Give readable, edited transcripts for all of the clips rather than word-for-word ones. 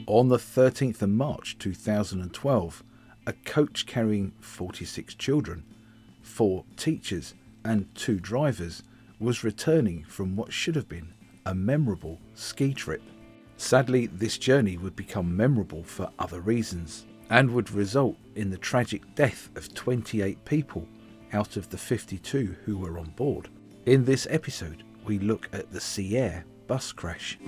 On the 13th of March 2012, a coach carrying 46 children, 4 teachers and 2 drivers was returning from what should have been a memorable ski trip. Sadly, this journey would become memorable for other reasons and would result in the tragic death of 28 people out of the 52 who were on board. In this episode, we look at the Sierre bus crash.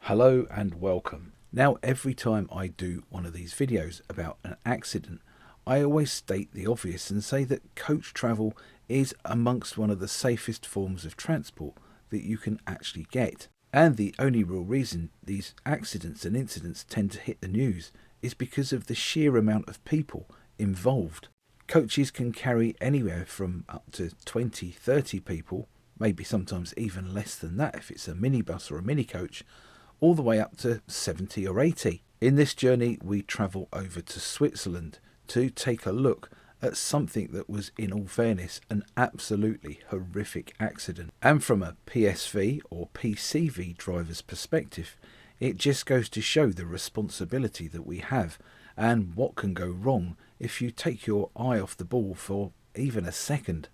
Hello and welcome. Now, every time I do one of these videos about an accident, I always state the obvious and say that coach travel is amongst one of the safest forms of transport that you can actually get. And the only real reason these accidents and incidents tend to hit the news is because of the sheer amount of people involved. Coaches can carry anywhere from up to 20, 30 people, maybe sometimes even less than that if it's a minibus or a mini coach, all the way up to 70 or 80. In this journey, we travel over to Switzerland to take a look at something that was, in all fairness, an absolutely horrific accident. And from a PSV or PCV driver's perspective, it just goes to show the responsibility that we have and what can go wrong if you take your eye off the ball for even a second.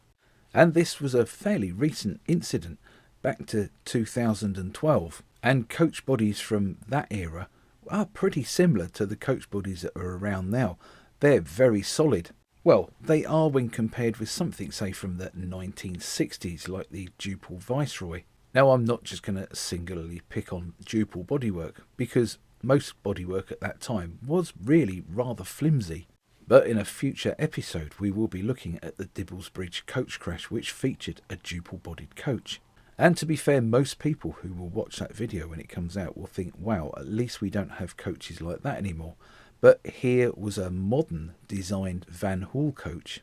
And this was a fairly recent incident, back to 2012. And coach bodies from that era are pretty similar to the coach bodies that are around now. They're very solid. Well, they are when compared with something, say, from the 1960s, like the Duple Viceroy. Now, I'm not just going to singularly pick on Duple bodywork, because most bodywork at that time was really rather flimsy. But in a future episode, we will be looking at the Dibbles Bridge coach crash, which featured a Duple-bodied coach. And to be fair, most people who will watch that video when it comes out will think, wow, at least we don't have coaches like that anymore. But here was a modern designed Van Hool coach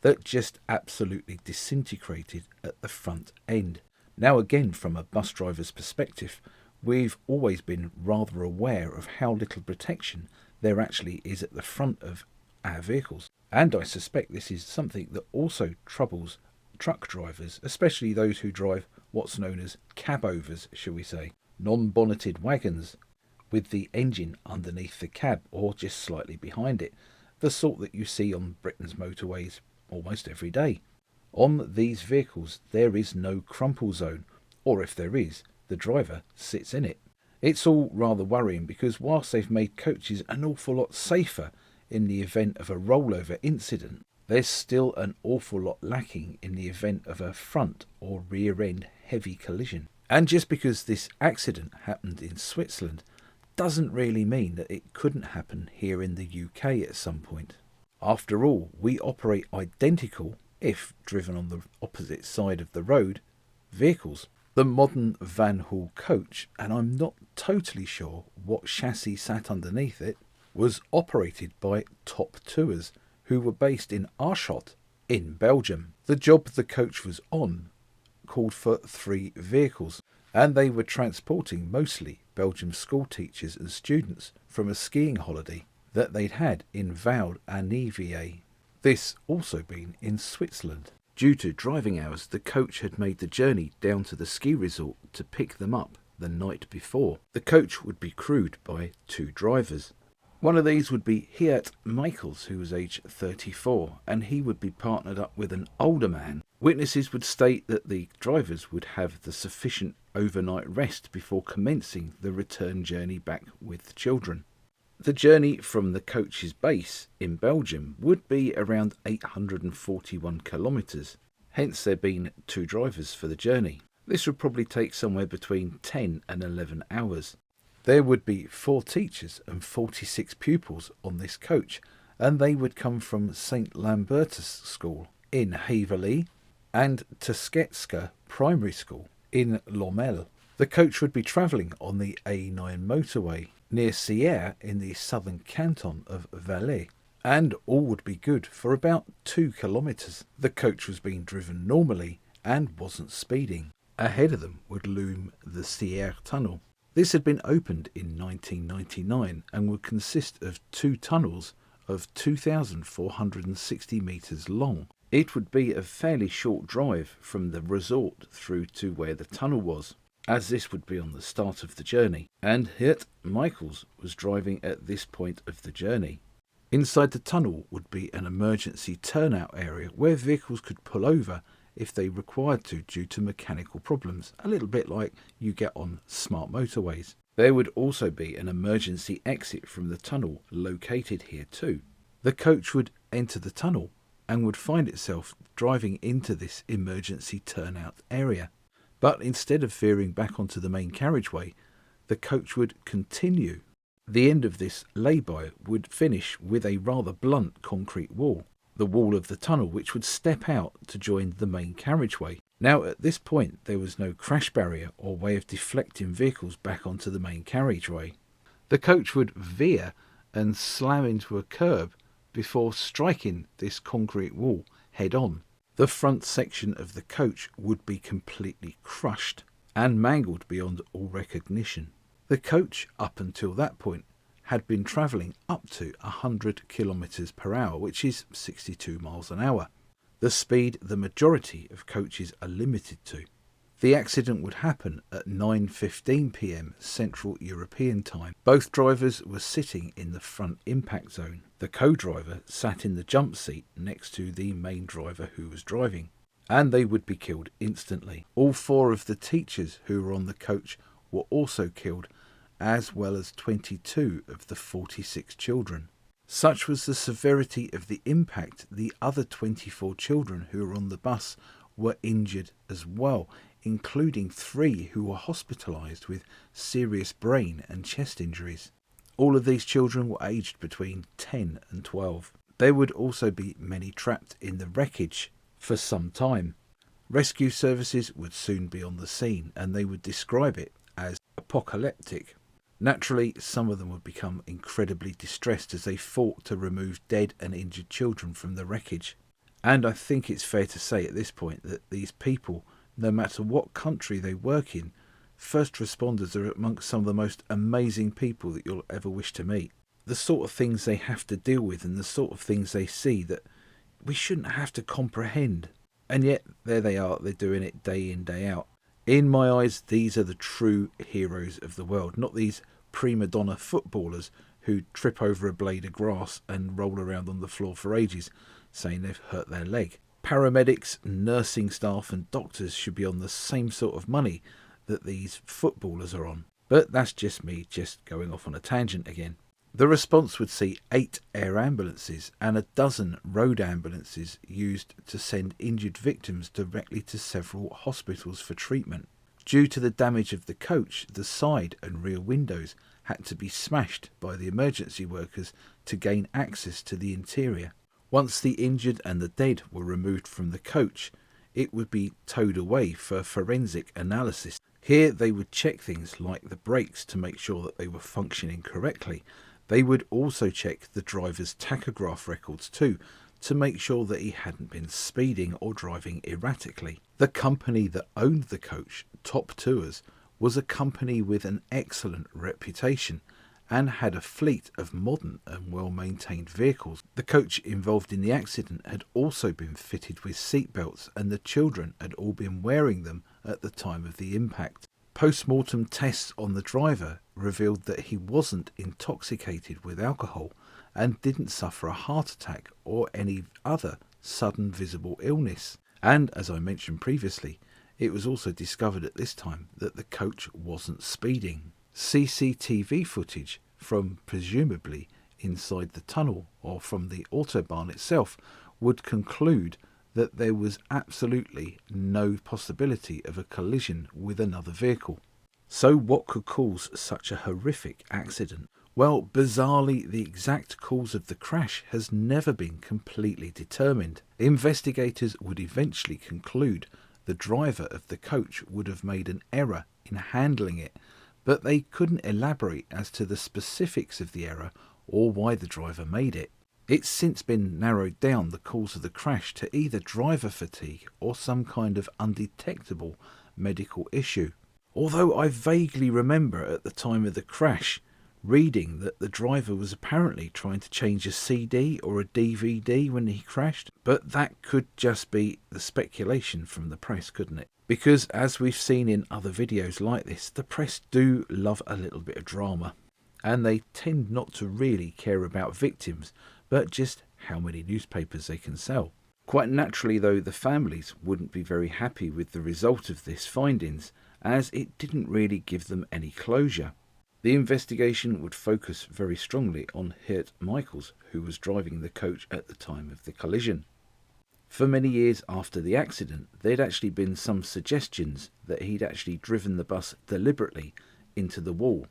that just absolutely disintegrated at the front end. Now again, from a bus driver's perspective, we've always been rather aware of how little protection there actually is at the front of our vehicles. And I suspect this is something that also troubles truck drivers, especially those who drive what's known as cabovers, shall we say, non-bonneted wagons with the engine underneath the cab or just slightly behind it, the sort that you see on Britain's motorways almost every day. On these vehicles there is no crumple zone, or if there is, the driver sits in it. It's all rather worrying because whilst they've made coaches an awful lot safer in the event of a rollover incident, there's still an awful lot lacking in the event of a front or rear end heavy collision. And just because this accident happened in Switzerland doesn't really mean that it couldn't happen here in the UK at some point. After all, we operate identical, if driven on the opposite side of the road, vehicles. The modern Van Hool coach, and I'm not totally sure what chassis sat underneath it, was operated by Top Tours, who were based in Aarschot in Belgium. The job the coach was on called for 3 vehicles, and they were transporting mostly Belgian school teachers and students from a skiing holiday that they'd had in Val-Annevier, this also being in Switzerland. Due to driving hours, the coach had made the journey down to the ski resort to pick them up the night before. The coach would be crewed by 2 drivers. One of these would be Geert Michaels, who was aged 34, and he would be partnered up with an older man. Witnesses would state that the drivers would have the sufficient overnight rest before commencing the return journey back with the children. The journey from the coach's base in Belgium would be around 841 kilometres, hence there being 2 drivers for the journey. This would probably take somewhere between 10 and 11 hours. There would be 4 teachers and 46 pupils on this coach, and they would come from St Lambertus School in Heverlee and Tusketska Primary School in Lommel. The coach would be travelling on the A9 motorway near Sierre in the southern canton of Valais, and all would be good for about 2 kilometres. The coach was being driven normally and wasn't speeding. Ahead of them would loom the Sierre tunnel. This had been opened in 1999 and would consist of 2 tunnels of 2,460 metres long. It would be a fairly short drive from the resort through to where the tunnel was, as this would be on the start of the journey, and Hirt Michaels was driving at this point of the journey. Inside the tunnel would be an emergency turnout area where vehicles could pull over if they required to due to mechanical problems, a little bit like you get on smart motorways. There would also be an emergency exit from the tunnel located here too. The coach would enter the tunnel and would find itself driving into this emergency turnout area. But instead of veering back onto the main carriageway, the coach would continue. The end of this lay-by would finish with a rather blunt concrete wall, the wall of the tunnel, which would step out to join the main carriageway. Now at this point there was no crash barrier or way of deflecting vehicles back onto the main carriageway. The coach would veer and slam into a curb before striking this concrete wall head on. The front section of the coach would be completely crushed and mangled beyond all recognition. The coach, up until that point, had been travelling up to 100 kilometres per hour, which is 62 miles an hour, the speed the majority of coaches are limited to. The accident would happen at 9:15 p.m. Central European time. Both drivers were sitting in the front impact zone. The co-driver sat in the jump seat next to the main driver who was driving, and they would be killed instantly. All 4 of the teachers who were on the coach were also killed, as well as 22 of the 46 children. Such was the severity of the impact, the other 24 children who were on the bus were injured as well, including 3 who were hospitalised with serious brain and chest injuries. All of these children were aged between 10 and 12. There would also be many trapped in the wreckage for some time. Rescue services would soon be on the scene, and they would describe it as apocalyptic. Naturally, some of them would become incredibly distressed as they fought to remove dead and injured children from the wreckage. And I think it's fair to say at this point that these people, no matter what country they work in, first responders are amongst some of the most amazing people that you'll ever wish to meet. The sort of things they have to deal with and the sort of things they see that we shouldn't have to comprehend. And yet, there they are, they're doing it day in, day out. In my eyes, these are the true heroes of the world, not these prima donna footballers who trip over a blade of grass and roll around on the floor for ages, saying they've hurt their leg. Paramedics, nursing staff and doctors should be on the same sort of money that these footballers are on. But that's just me just going off on a tangent again. The response would see 8 air ambulances and 12 road ambulances used to send injured victims directly to several hospitals for treatment. Due to the damage of the coach, the side and rear windows had to be smashed by the emergency workers to gain access to the interior. Once the injured and the dead were removed from the coach, it would be towed away for forensic analysis. Here they would check things like the brakes to make sure that they were functioning correctly. They would also check the driver's tachograph records too, to make sure that he hadn't been speeding or driving erratically. The company that owned the coach, Top Tours, was a company with an excellent reputation and had a fleet of modern and well-maintained vehicles. The coach involved in the accident had also been fitted with seatbelts, and the children had all been wearing them at the time of the impact. Post-mortem tests on the driver revealed that he wasn't intoxicated with alcohol and didn't suffer a heart attack or any other sudden visible illness. And as I mentioned previously, it was also discovered at this time that the coach wasn't speeding. CCTV footage from presumably inside the tunnel or from the autobahn itself would conclude that there was absolutely no possibility of a collision with another vehicle. So what could cause such a horrific accident? Well, bizarrely, the exact cause of the crash has never been completely determined. Investigators would eventually conclude the driver of the coach would have made an error in handling it, but they couldn't elaborate as to the specifics of the error or why the driver made it. It's since been narrowed down the cause of the crash to either driver fatigue or some kind of undetectable medical issue. Although I vaguely remember at the time of the crash reading that the driver was apparently trying to change a CD or a DVD when he crashed, but that could just be the speculation from the press, couldn't it? Because as we've seen in other videos like this, the press do love a little bit of drama, and they tend not to really care about victims, but just how many newspapers they can sell. Quite naturally though, the families wouldn't be very happy with the result of this findings, as it didn't really give them any closure. The investigation would focus very strongly on Sierre Michaels, who was driving the coach at the time of the collision. For many years after the accident, there'd actually been some suggestions that he'd actually driven the bus deliberately into the wall.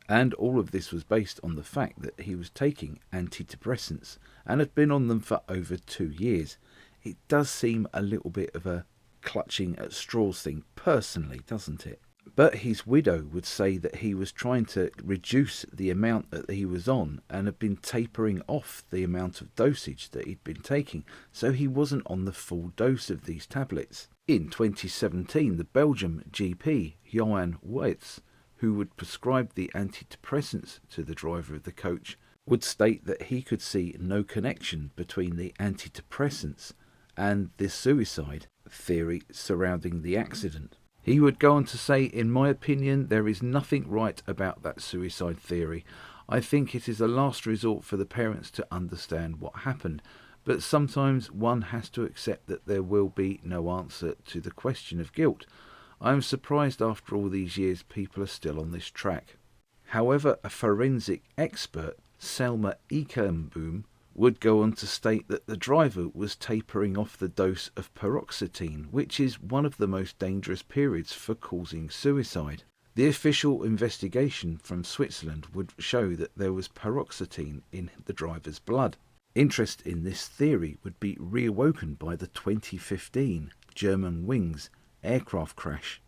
And all of this was based on the fact that he was taking antidepressants and had been on them for over 2 years. It does seem a little bit of a clutching at straws thing personally, doesn't it? But his widow would say that he was trying to reduce the amount that he was on and had been tapering off the amount of dosage that he'd been taking, so he wasn't on the full dose of these tablets. In 2017, the Belgian GP, Johan Weitz, who would prescribe the antidepressants to the driver of the coach, would state that he could see no connection between the antidepressants and the suicide theory surrounding the accident. He would go on to say, in my opinion, there is nothing right about that suicide theory. I think it is a last resort for the parents to understand what happened, but sometimes one has to accept that there will be no answer to the question of guilt. I am surprised after all these years people are still on this track. However, a forensic expert, Selma Ekenboom, would go on to state that the driver was tapering off the dose of paroxetine, which is one of the most dangerous periods for causing suicide. The official investigation from Switzerland would show that there was paroxetine in the driver's blood. Interest in this theory would be reawoken by the 2015 German Wings aircraft crash.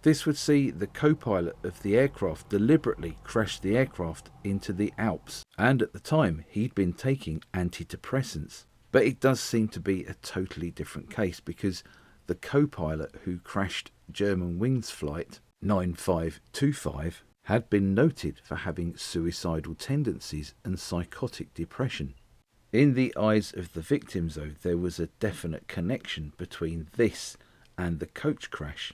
This would see the co-pilot of the aircraft deliberately crash the aircraft into the Alps, and at the time he'd been taking antidepressants. But it does seem to be a totally different case, because the co-pilot who crashed German Wings flight 9525 had been noted for having suicidal tendencies and psychotic depression. In the eyes of the victims though, there was a definite connection between this and the coach crash.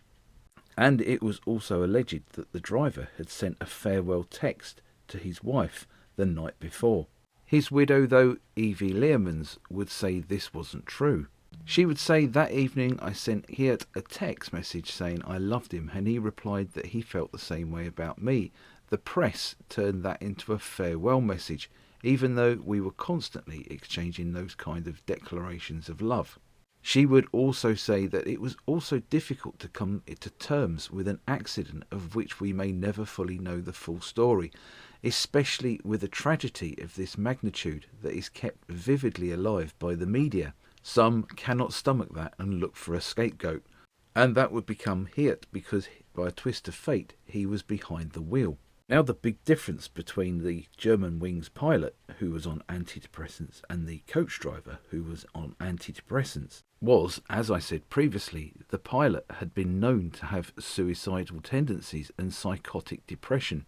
And it was also alleged that the driver had sent a farewell text to his wife the night before. His widow, though, Evie Leermans, would say this wasn't true. She would say, that evening I sent Sierre a text message saying I loved him, and he replied that he felt the same way about me. The press turned that into a farewell message, even though we were constantly exchanging those kind of declarations of love. She would also say that it was also difficult to come to terms with an accident of which we may never fully know the full story, especially with a tragedy of this magnitude that is kept vividly alive by the media. Some cannot stomach that and look for a scapegoat, and that would become Sierre because by a twist of fate he was behind the wheel. Now the big difference between the German Wings pilot who was on antidepressants and the coach driver who was on antidepressants was, as I said previously, the pilot had been known to have suicidal tendencies and psychotic depression.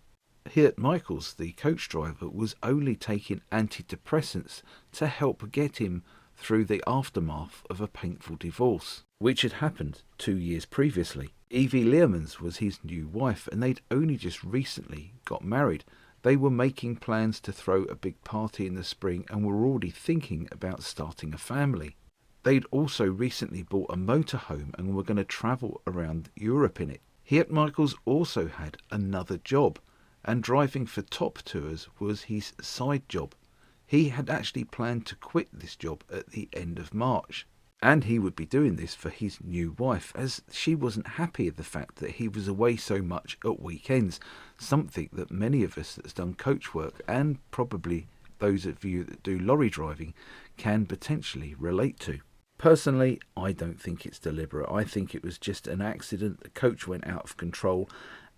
Sierre Michaels, the coach driver, was only taking antidepressants to help get him through the aftermath of a painful divorce, which had happened 2 years previously. Evie Leermans was his new wife, and they'd only just recently got married. They were making plans to throw a big party in the spring and were already thinking about starting a family. They'd also recently bought a motorhome and were going to travel around Europe in it. Sierre Michaels also had another job, and driving for Top Tours was his side job. He had actually planned to quit this job at the end of March, and he would be doing this for his new wife, as she wasn't happy at the fact that he was away so much at weekends, something that many of us that's done coach work, and probably those of you that do lorry driving, can potentially relate to. Personally, I don't think it's deliberate. I think it was just an accident. The coach went out of control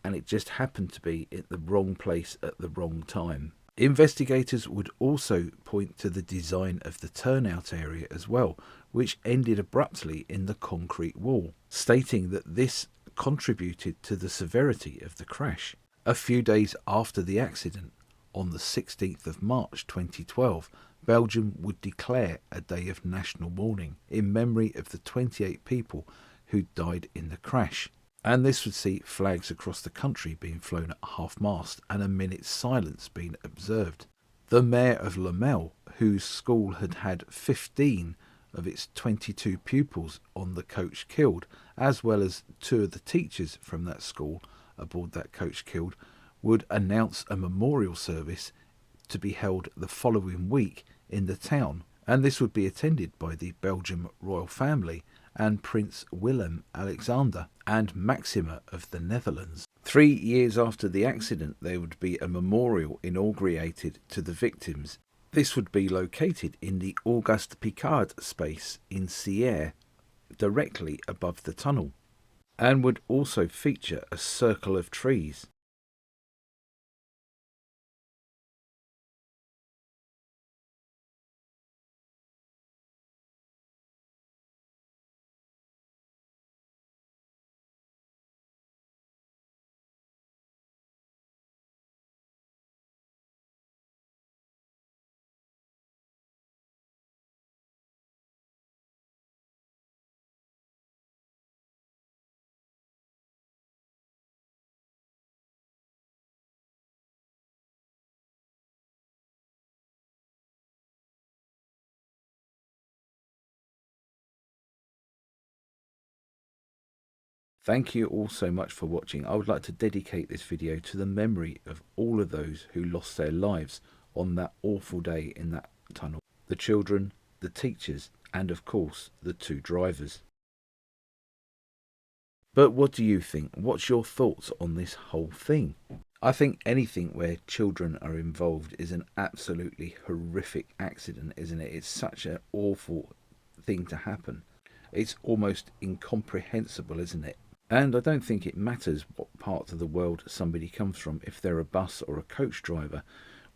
and it just happened to be at the wrong place at the wrong time. Investigators would also point to the design of the turnout area as well, which ended abruptly in the concrete wall, stating that this contributed to the severity of the crash. A few days after the accident, on the 16th of March 2012, Belgium would declare a day of national mourning in memory of the 28 people who died in the crash. And this would see flags across the country being flown at half-mast and a minute's silence being observed. The mayor of Lommel, whose school had had 15 of its 22 pupils on the coach killed, as well as 2 of the teachers from that school aboard that coach killed, would announce a memorial service to be held the following week in the town, and this would be attended by the Belgian royal family and Prince Willem-Alexander and Maxima of the Netherlands. 3 years after the accident, there would be a memorial inaugurated to the victims. This would be located in the Auguste Piccard space in Sierre, directly above the tunnel, and would also feature a circle of trees. Thank you all so much for watching. I would like to dedicate this video to the memory of all of those who lost their lives on that awful day in that tunnel. The children, the teachers, and of course the 2 drivers. But what do you think? What's your thoughts on this whole thing? I think anything where children are involved is an absolutely horrific accident, isn't it? It's such an awful thing to happen. It's almost incomprehensible, isn't it? And I don't think it matters what part of the world somebody comes from. If they're a bus or a coach driver,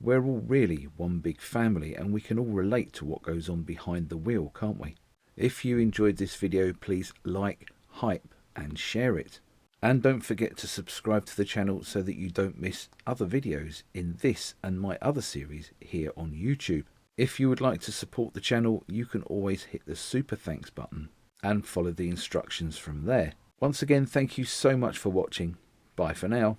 we're all really one big family and we can all relate to what goes on behind the wheel, can't we? If you enjoyed this video, please like, hype and share it. And don't forget to subscribe to the channel so that you don't miss other videos in this and my other series here on YouTube. If you would like to support the channel, you can always hit the super thanks button and follow the instructions from there. Once again, thank you so much for watching. Bye for now.